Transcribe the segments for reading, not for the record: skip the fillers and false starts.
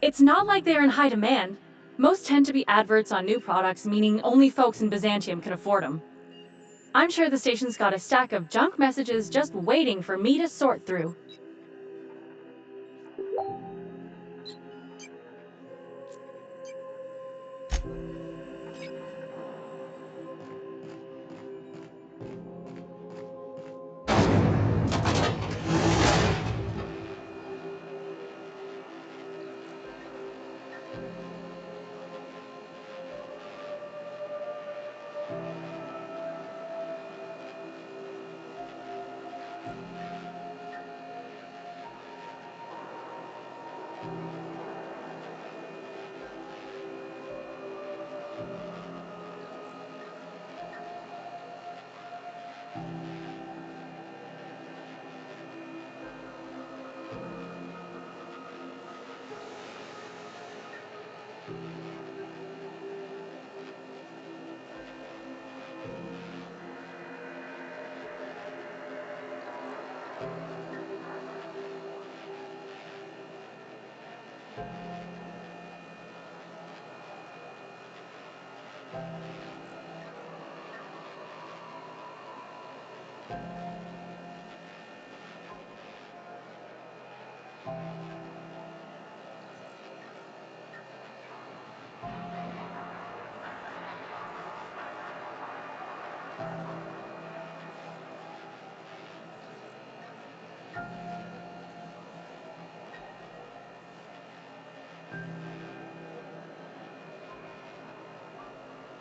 It's not like they're in high demand. Most tend to be adverts on new products, meaning only folks in Byzantium can afford them. I'm sure the station's got a stack of junk messages just waiting for me to sort through.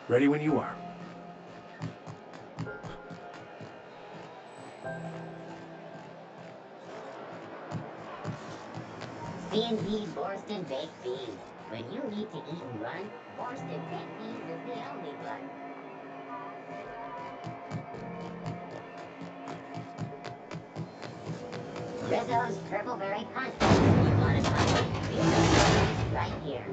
Ready when you are. C&B Borston Baked Beans. When you need to eat and run, Borston Baked Beans is the only one. Rizzo's Purpleberry Punch. You want a punch? Rizzo's Punch right here.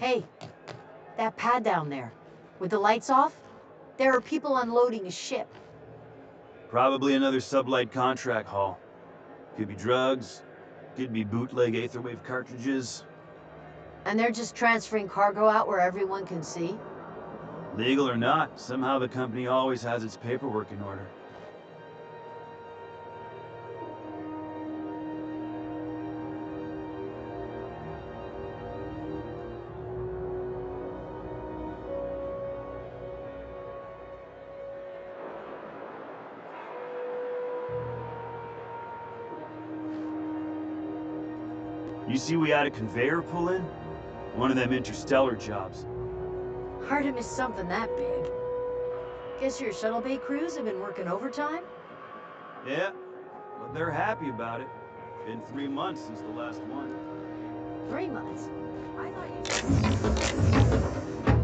Hey, that pad down there, with the lights off, there are people unloading a ship. Probably another sublight contract haul. Could be drugs, could be bootleg Aetherwave cartridges. And they're just transferring cargo out where everyone can see? Legal or not, somehow the company always has its paperwork in order. You see we had a conveyor pull in? One of them interstellar jobs. Hard to miss something that big. Guess your shuttle bay crews have been working overtime? Yeah, but they're happy about it. Been 3 months since the last one. 3 months. I thought you...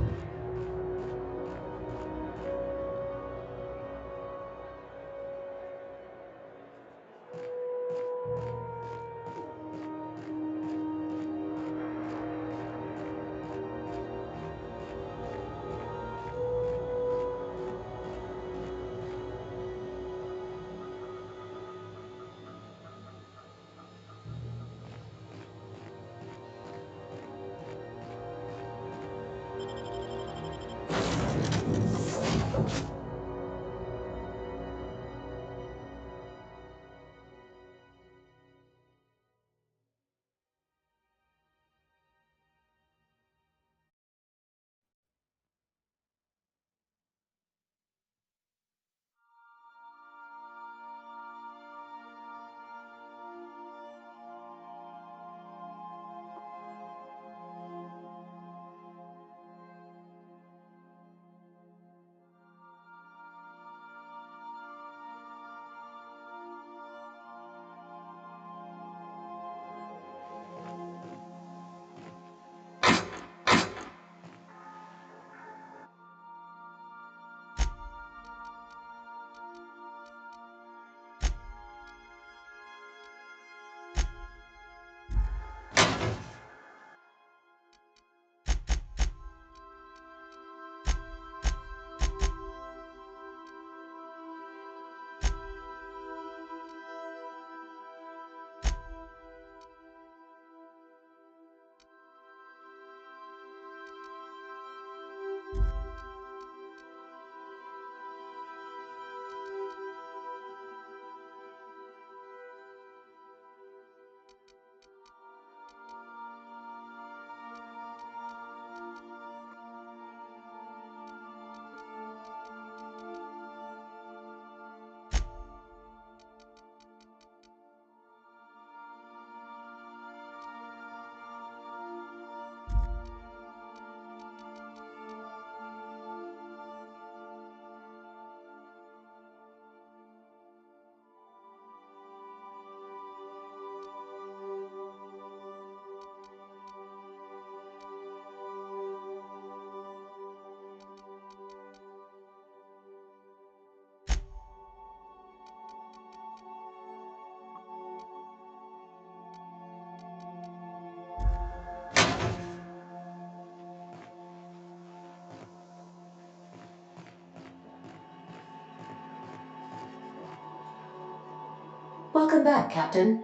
Welcome back, Captain.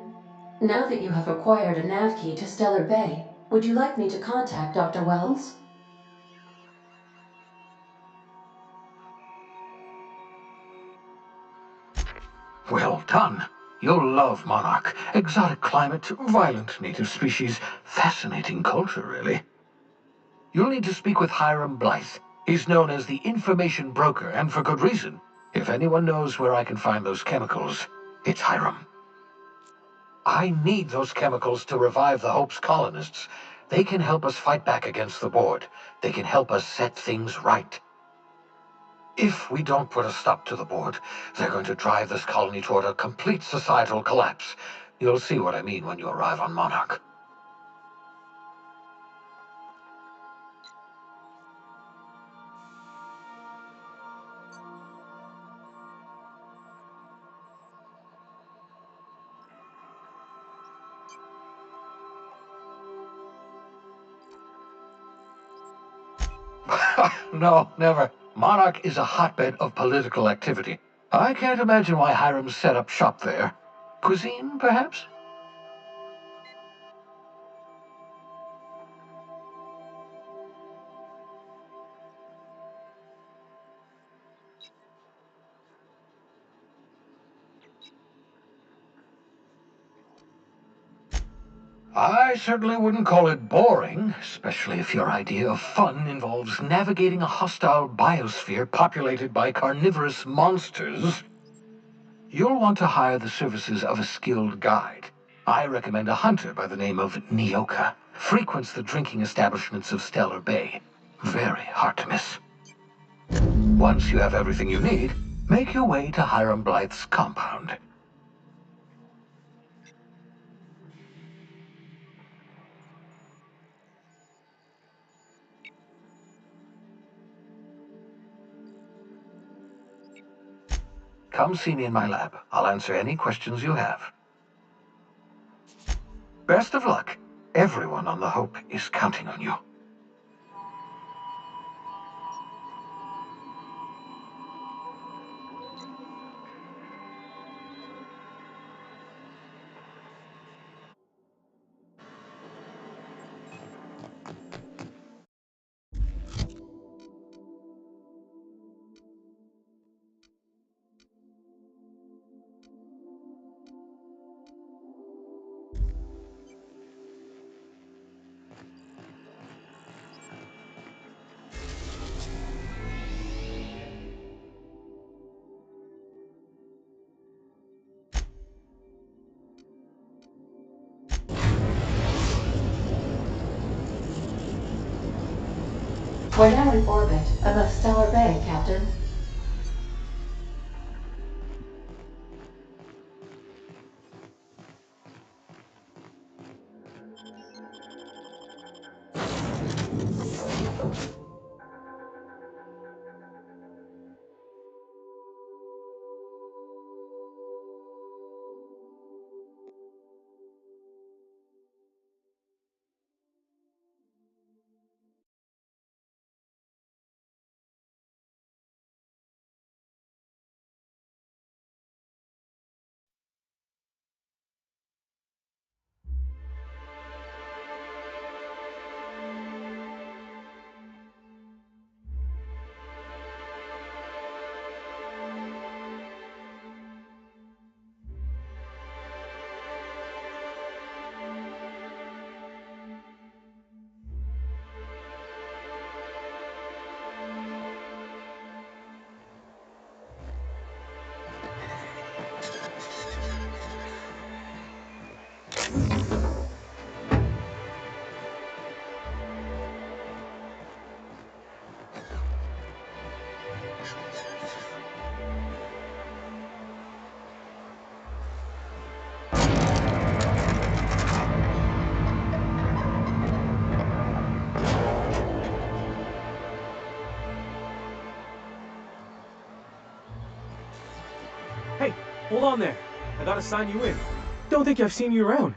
Now that you have acquired a nav key to Stellar Bay, would you like me to contact Dr. Wells? Well done. You'll love Monarch. Exotic climate, violent native species, fascinating culture, really. You'll need to speak with Hiram Blythe. He's known as the information broker, and for good reason. If anyone knows where I can find those chemicals, it's Hiram. I need those chemicals to revive the Hope's colonists. They can help us fight back against the Board. They can help us set things right. If we don't put a stop to the Board, they're going to drive this colony toward a complete societal collapse. You'll see what I mean when you arrive on Monarch. No, never. Monarch is a hotbed of political activity. I can't imagine why Hiram set up shop there. Cuisine, perhaps? I certainly wouldn't call it boring, especially if your idea of fun involves navigating a hostile biosphere populated by carnivorous monsters. You'll want to hire the services of a skilled guide. I recommend a hunter by the name of Nyoka. Frequents the drinking establishments of Stellar Bay. Very hard to miss. Once you have everything you need, make your way to Hiram Blythe's compound. Come see me in my lab. I'll answer any questions you have. Best of luck. Everyone on the Hope is counting on you. We're now in orbit above Stellar Bay, Captain. Hey, hold on there. I gotta sign you in. Don't think I've seen you around.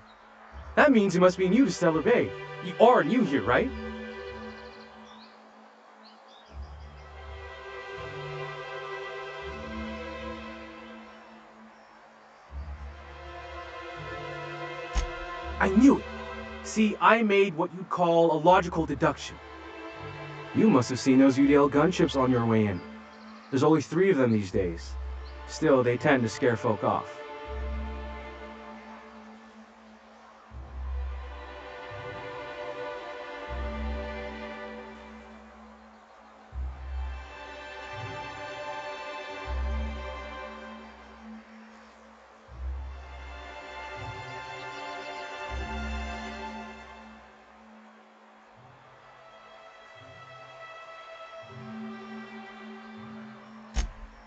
That means it must be new to Stellar Bay. You are new here, right? I knew it. See, I made what you'd call a logical deduction. You must have seen those UDL gunships on your way in. There's only 3 of them these days. Still, they tend to scare folk off.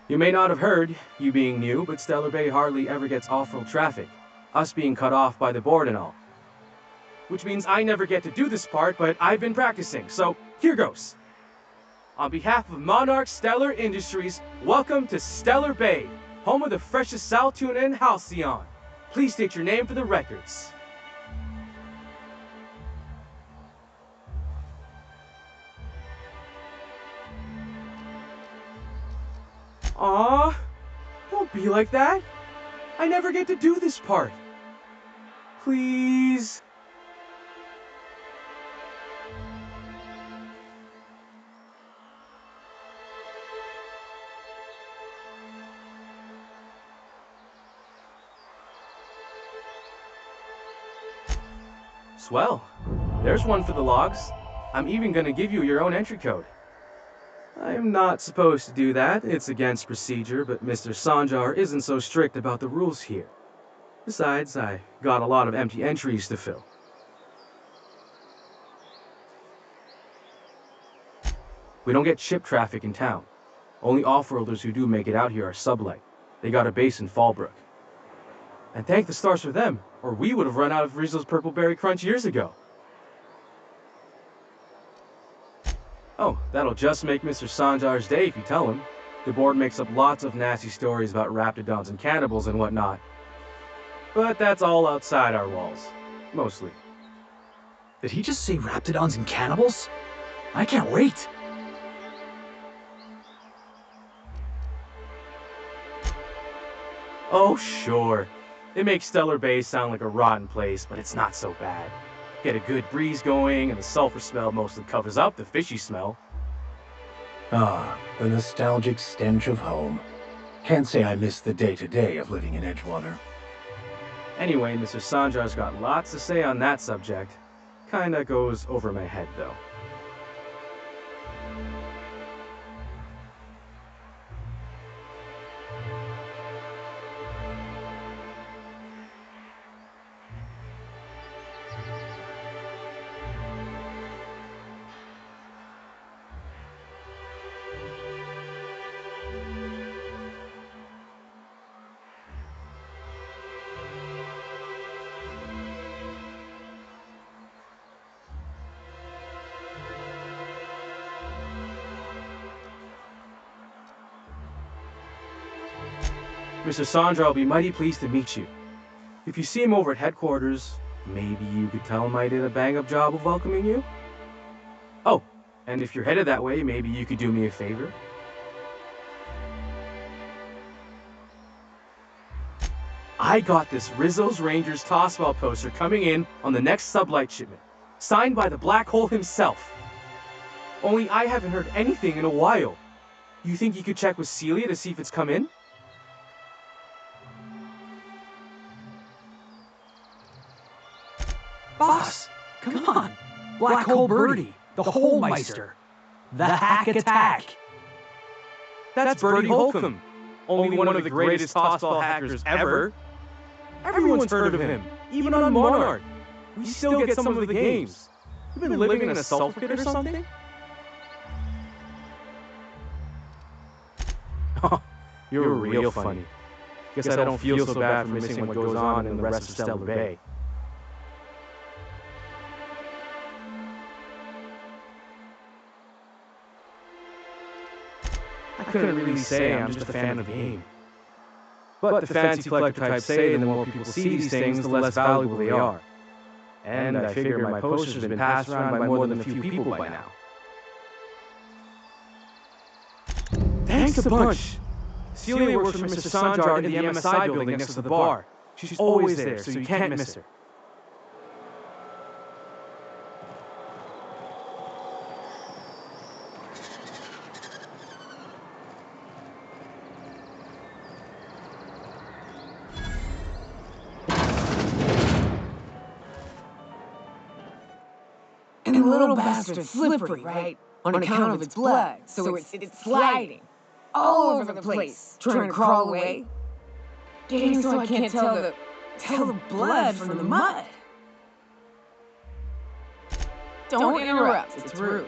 You may not have heard, you being new, but Stellar Bay hardly ever gets off-road traffic, us being cut off by the board and all. Which means I never get to do this part, but I've been practicing, so here goes. On behalf of Monarch Stellar Industries, welcome to Stellar Bay, home of the freshest sal tuna in Halcyon. Please state your name for the records. Aw, don't be like that. I never get to do this part. Please. Swell. There's one for the logs. I'm even gonna give you your own entry code. I'm not supposed to do that, it's against procedure, but Mr. Sanjar isn't so strict about the rules here. Besides, I got a lot of empty entries to fill. We don't get ship traffic in town. Only off-worlders who do make it out here are sublight. They got a base in Fallbrook. And thank the stars for them, or we would have run out of Rizzo's Purple Berry Crunch years ago. Oh, that'll just make Mr. Sanjar's day if you tell him. The board makes up lots of nasty stories about raptidons and cannibals and whatnot. But that's all outside our walls. Mostly. Did he just say raptidons and cannibals? I can't wait! Oh, sure. It makes Stellar Bay sound like a rotten place, but it's not so bad. Get a good breeze going, and the sulfur smell mostly covers up the fishy smell. Ah, the nostalgic stench of home. Can't say I miss the day-to-day of living in Edgewater. Anyway, Mr. Sanjar's got lots to say on that subject. Kinda goes over my head, though. Mr. Sanjar will be mighty pleased to meet you. If you see him over at headquarters, maybe you could tell him I did a bang-up job of welcoming you? Oh, and if you're headed that way, maybe you could do me a favor? I got this Rizzo's Rangers Tossball poster coming in on the next sublight shipment, signed by the Black Hole himself. Only I haven't heard anything in a while. You think you could check with Celia to see if it's come in? Boss, come on! Black Hole Birdie, the Hole Meister, the Hack Attack! That's Birdie Holcomb, only one of the greatest tossball hackers ever. Everyone's heard of him, even on Monarch. We still get some of the games. You've been living in a sulfur pit or something? Oh, you're real funny. Guess I don't feel so bad for missing what goes on in the rest of Stellar Bay. I couldn't really say I'm just a fan of the game. But the fancy collector types say the more people see these things, the less valuable they are. And I figure my poster's been passed around by more than a few people by now. Thanks a bunch! Celia works for Mr. Sanjar in the MSI building next to the bar. She's always there, so you can't miss her. And the little bastard's slippery, right? On account of its blood, so it's sliding all over the place, trying to crawl away. Getting so I can't tell the blood from the mud. Don't interrupt, it's rude.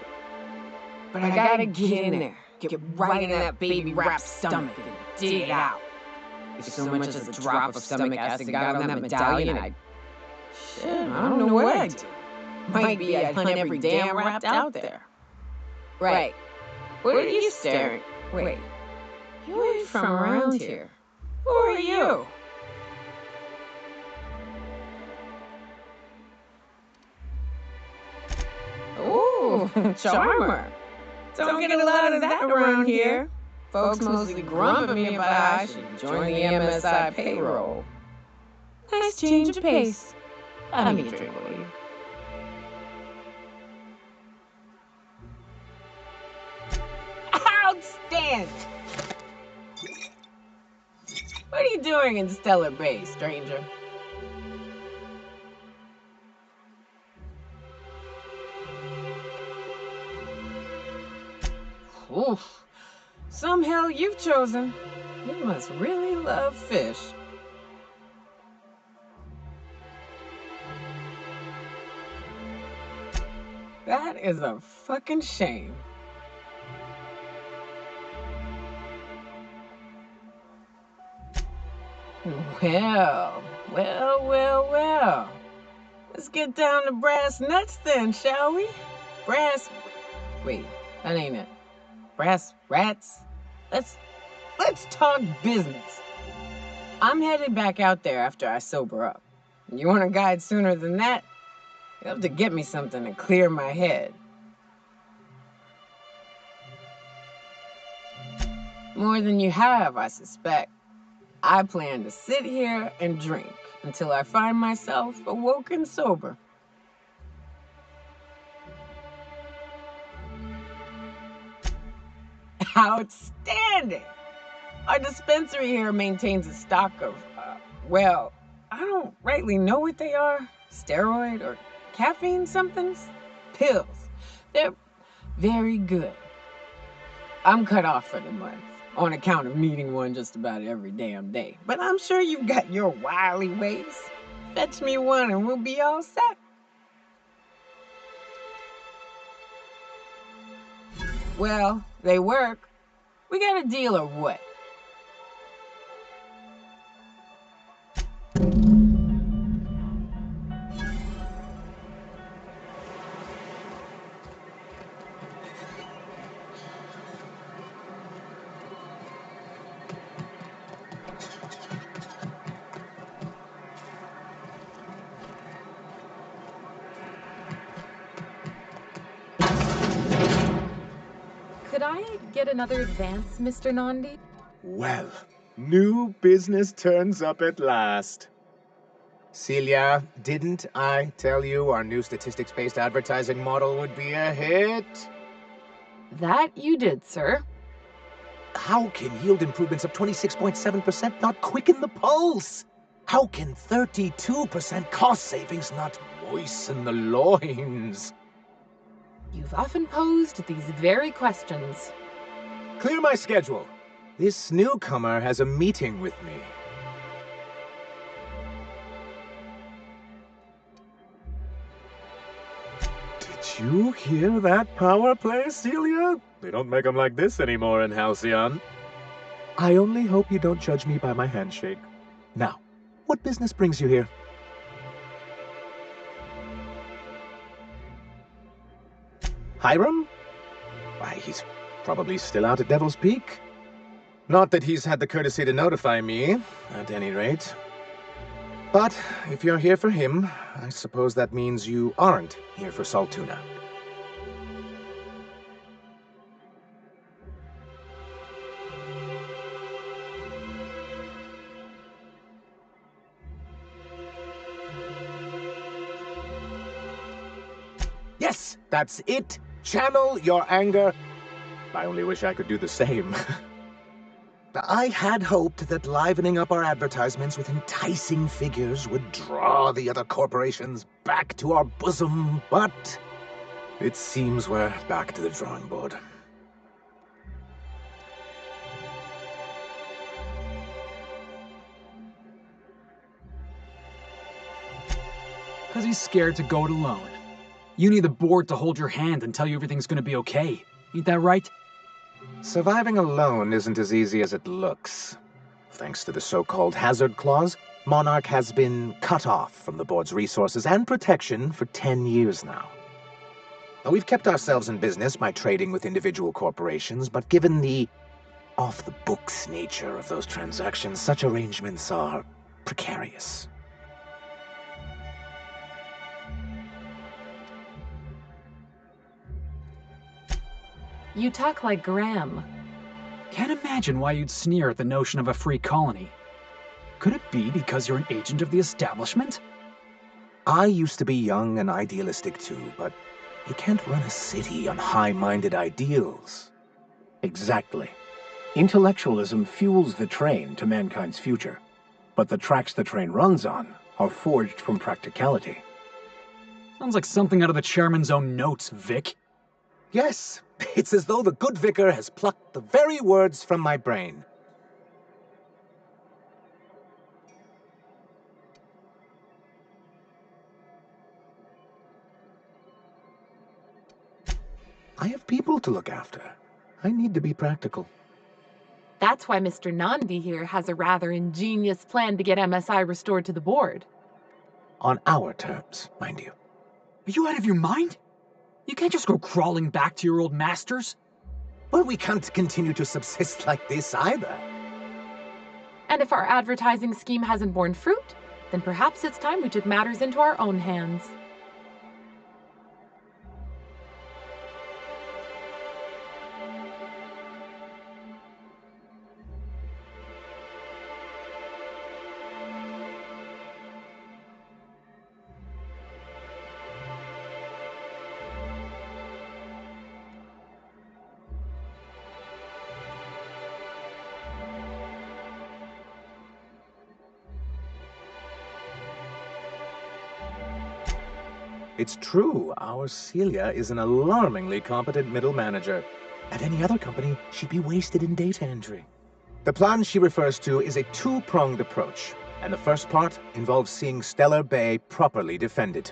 But I gotta get in there, get right in that baby rap's stomach and dig it out. If so much as a drop of stomach acid got on that medallion, I don't know what I'd do. Might be I'd hunt every damn rat out there. Right. What are you staring? Wait. You ain't from around here. Who are you? Ooh, charmer. Don't get a lot of that around here. Folks mostly grump at me about how I should join the MSI payroll. Nice change of pace. I'll need a drink, will you? Outstanding! What are you doing in Stellar Bay, stranger? Oof. Some hell you've chosen. You must really love fish. That is a fucking shame. Well. Let's get down to brass nuts then, shall we? Wait, that ain't it. Brass rats? Let's talk business. I'm headed back out there after I sober up. You want a guide sooner than that? You'll have to get me something to clear my head. More than you have, I suspect. I plan to sit here and drink until I find myself awoken sober. Outstanding! Our dispensary here maintains a stock of, well, I don't rightly know what they are. Steroid or caffeine somethings? Pills. They're very good. I'm cut off for the month on account of needing one just about every damn day. But I'm sure you've got your wily ways. Fetch me one and we'll be all set. Well, they work. We got a deal or what? Could I get another advance, Mr. Nandi? Well, new business turns up at last. Celia, didn't I tell you our new statistics-based advertising model would be a hit? That you did, sir. How can yield improvements of 26.7% not quicken the pulse? How can 32% cost savings not moisten the loins? You've often posed these very questions. Clear my schedule. This newcomer has a meeting with me. Did you hear that power play, Celia? They don't make them like this anymore in Halcyon. I only hope you don't judge me by my handshake. Now, what business brings you here? Hiram? Why, he's probably still out at Devil's Peak. Not that he's had the courtesy to notify me, at any rate. But if you're here for him, I suppose that means you aren't here for Saltuna. Yes, that's it. Channel your anger. I only wish I could do the same. I had hoped that livening up our advertisements with enticing figures would draw the other corporations back to our bosom, but It seems we're back to the drawing board. Because he's scared to go it alone. You need the board to hold your hand and tell you everything's gonna be okay. Ain't that right? Surviving alone isn't as easy as it looks. Thanks to the so-called hazard clause, Monarch has been cut off from the board's resources and protection for 10 years now. Now, we've kept ourselves in business by trading with individual corporations, but given the off-the-books nature of those transactions, such arrangements are precarious. You talk like Graham. Can't imagine why you'd sneer at the notion of a free colony. Could it be because you're an agent of the establishment? I used to be young and idealistic too, but you can't run a city on high-minded ideals. Exactly. Intellectualism fuels the train to mankind's future, but the tracks the train runs on are forged from practicality. Sounds like something out of the chairman's own notes, Vic. Yes, it's as though the good vicar has plucked the very words from my brain. I have people to look after. I need to be practical. That's why Mr. Nandi here has a rather ingenious plan to get MSI restored to the board. On our terms, mind you. Are you out of your mind? You can't just go crawling back to your old masters. Well, we can't continue to subsist like this either. And if our advertising scheme hasn't borne fruit, then perhaps it's time we took matters into our own hands. It's true, our Celia is an alarmingly competent middle manager. At any other company, she'd be wasted in data entry. The plan she refers to is a two-pronged approach, and the first part involves seeing Stellar Bay properly defended.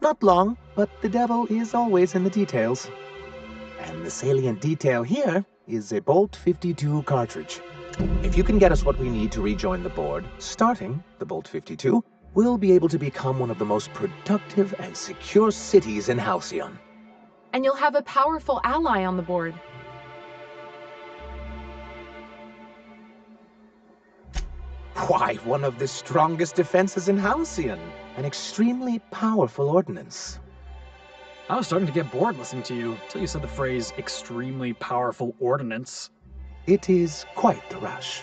Not long, but the devil is always in the details. And the salient detail here is a Bolt 52 cartridge. If you can get us what we need to rejoin the board, starting the Bolt 52, we'll be able to become one of the most productive and secure cities in Halcyon. And you'll have a powerful ally on the board. Why, one of the strongest defenses in Halcyon. An extremely powerful ordnance. I was starting to get bored listening to you until you said the phrase extremely powerful ordnance. It is quite the rush.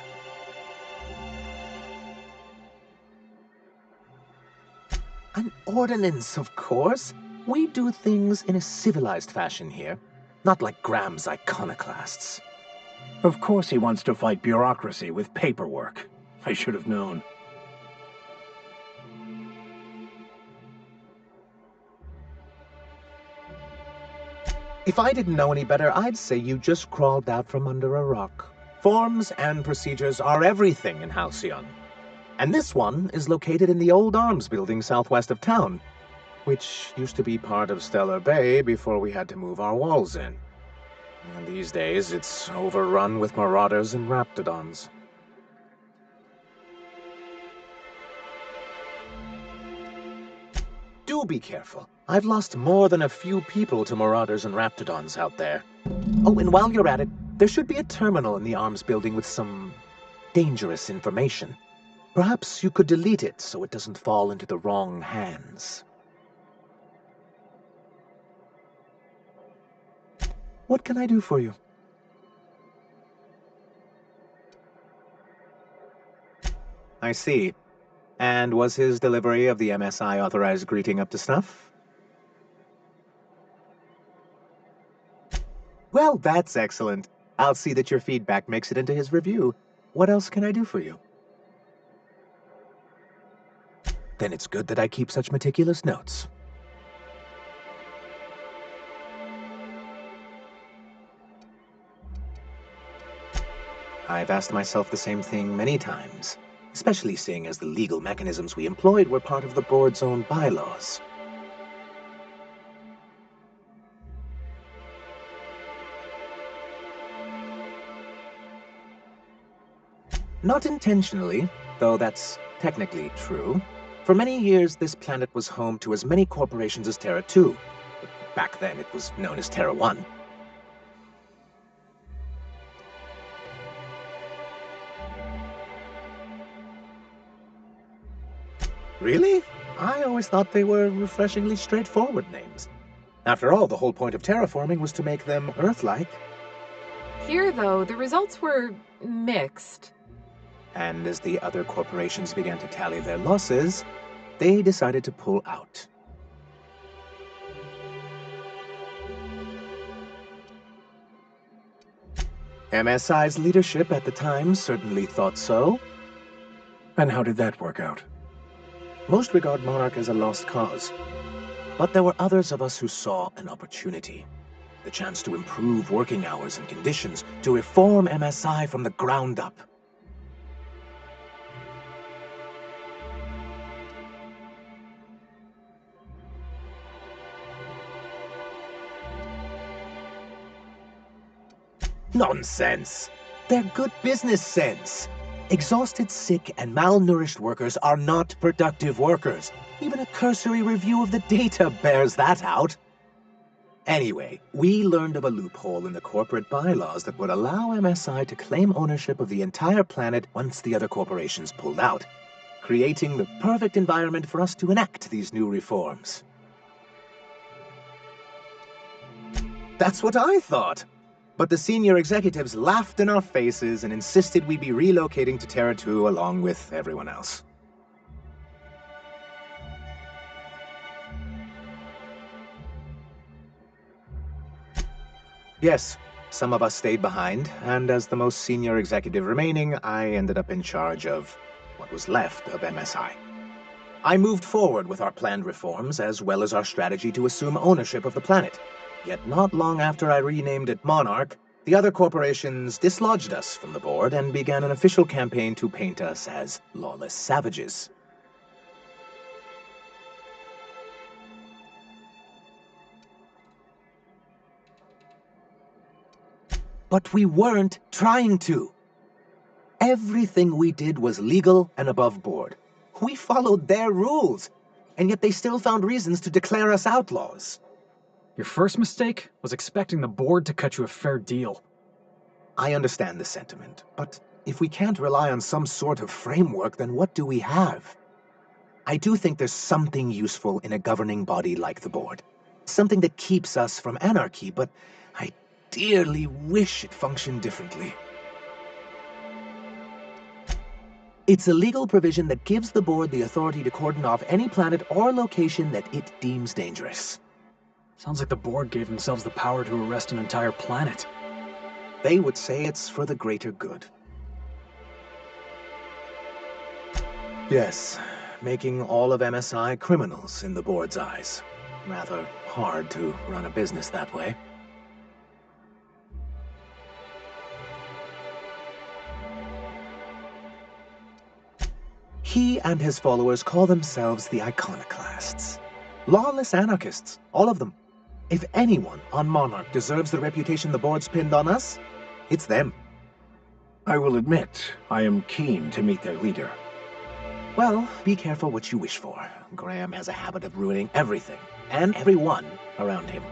An ordinance, of course. We do things in a civilized fashion here, not like Graham's iconoclasts. Of course he wants to fight bureaucracy with paperwork. I should have known. If I didn't know any better, I'd say you just crawled out from under a rock. Forms and procedures are everything in Halcyon. And this one is located in the old arms building southwest of town, which used to be part of Stellar Bay before we had to move our walls in. And these days, it's overrun with marauders and raptidons. Do be careful. I've lost more than a few people to marauders and raptidons out there. Oh, and while you're at it, there should be a terminal in the arms building with some dangerous information. Perhaps you could delete it so it doesn't fall into the wrong hands. What can I do for you? I see. And was his delivery of the MSI authorized greeting up to snuff? Well, that's excellent. I'll see that your feedback makes it into his review. What else can I do for you? Then it's good that I keep such meticulous notes. I've asked myself the same thing many times, especially seeing as the legal mechanisms we employed were part of the board's own bylaws. Not intentionally, though that's technically true. For many years, this planet was home to as many corporations as Terra 2. Back then, it was known as Terra 1. Really? I always thought they were refreshingly straightforward names. After all, the whole point of terraforming was to make them Earth-like. Here, though, the results were mixed. And as the other corporations began to tally their losses, they decided to pull out. MSI's leadership at the time certainly thought so. And how did that work out? Most regard Monarch as a lost cause. But there were others of us who saw an opportunity. The chance to improve working hours and conditions, to reform MSI from the ground up. Nonsense! They're good business sense. Exhausted, sick, and malnourished workers are not productive workers. Even a cursory review of the data bears that out. Anyway, we learned of a loophole in the corporate bylaws that would allow MSI to claim ownership of the entire planet once the other corporations pulled out, creating the perfect environment for us to enact these new reforms. That's what I thought. But the senior executives laughed in our faces and insisted we be relocating to Terra 2 along with everyone else. Yes, some of us stayed behind, and as the most senior executive remaining, I ended up in charge of what was left of MSI. I moved forward with our planned reforms, as well as our strategy to assume ownership of the planet. Yet not long after I renamed it Monarch, the other corporations dislodged us from the board and began an official campaign to paint us as lawless savages. But we weren't trying to. Everything we did was legal and above board. We followed their rules, and yet they still found reasons to declare us outlaws. Your first mistake was expecting the board to cut you a fair deal. I understand the sentiment, but if we can't rely on some sort of framework, then what do we have? I do think there's something useful in a governing body like the board. Something that keeps us from anarchy, but I dearly wish it functioned differently. It's a legal provision that gives the board the authority to cordon off any planet or location that it deems dangerous. Sounds like the board gave themselves the power to arrest an entire planet. They would say it's for the greater good. Yes, making all of MSI criminals in the board's eyes. Rather hard to run a business that way. He and his followers call themselves the Iconoclasts. Lawless anarchists, all of them. If anyone on Monarch deserves the reputation the board's pinned on us, it's them. I will admit, I am keen to meet their leader. Well, be careful what you wish for. Graham has a habit of ruining everything, and everyone around him.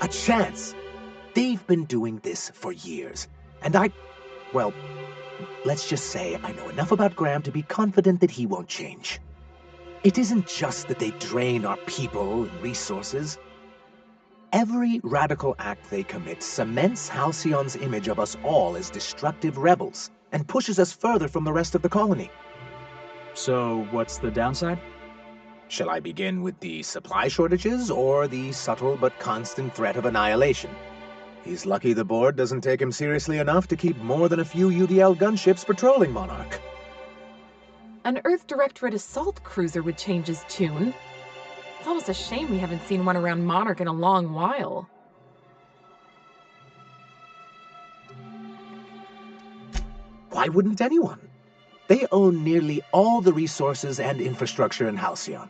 A chance! They've been doing this for years, and well, let's just say I know enough about Graham to be confident that he won't change. It isn't just that they drain our people and resources. Every radical act they commit cements Halcyon's image of us all as destructive rebels, and pushes us further from the rest of the colony. So, what's the downside? Shall I begin with the supply shortages or the subtle but constant threat of annihilation? He's lucky the board doesn't take him seriously enough to keep more than a few UDL gunships patrolling Monarch. An Earth Directorate assault cruiser would change his tune. It's almost a shame we haven't seen one around Monarch in a long while. Why wouldn't anyone? They own nearly all the resources and infrastructure in Halcyon.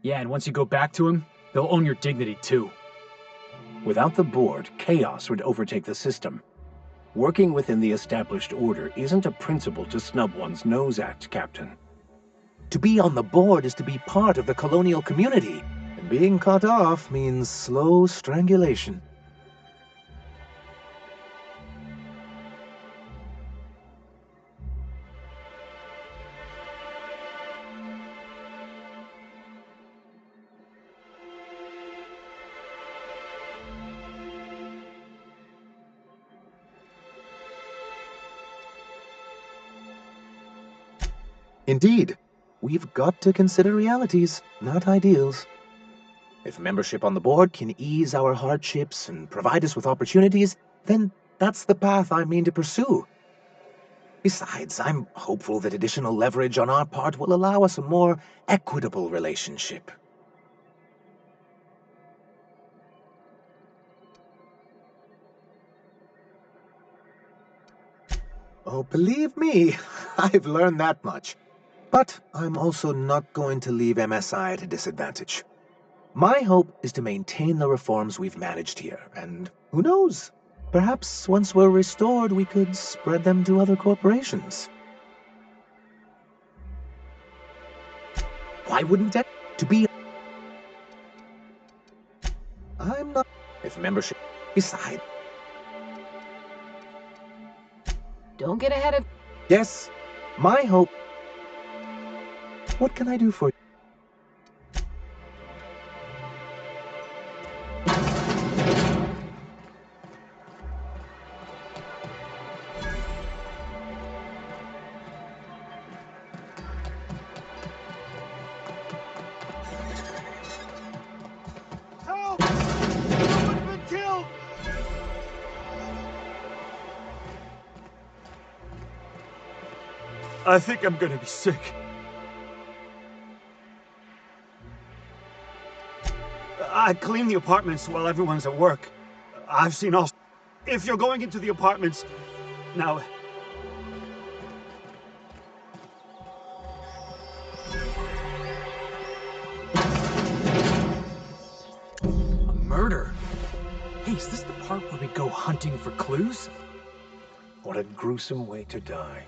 Yeah, and once you go back to him, they'll own your dignity too. Without the board, chaos would overtake the system. Working within the established order isn't a principle to snub one's nose at, Captain. To be on the board is to be part of the colonial community, and being cut off means slow strangulation. Indeed, we've got to consider realities, not ideals. If membership on the board can ease our hardships and provide us with opportunities, then that's the path I mean to pursue. Besides, I'm hopeful that additional leverage on our part will allow us a more equitable relationship. Oh, believe me, I've learned that much. But I'm also not going to leave MSI at a disadvantage. My hope is to maintain the reforms we've managed here, and who knows? Perhaps once we're restored, we could spread them to other corporations. Why wouldn't that to be? I'm not. If membership. Beside. Don't get ahead of... Yes, my hope. What can I do for you? Help! Someone's been killed! I think I'm gonna be sick. I clean the apartments while everyone's at work. I've seen all... If you're going into the apartments... Now... A murder? Hey, is this the part where we go hunting for clues? What a gruesome way to die.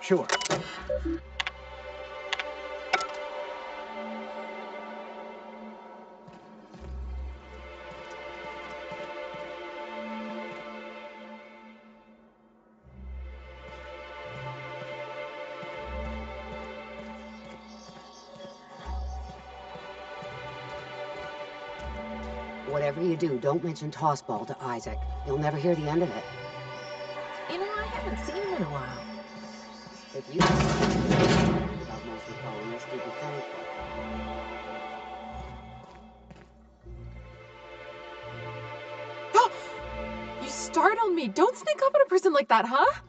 Sure. Whatever you do, don't mention Tossball to Isaac. You'll never hear the end of it. You know, I haven't seen him in a while. If you about mostly calling us to be thankful. You startled me. Don't sneak up on a person like that, huh?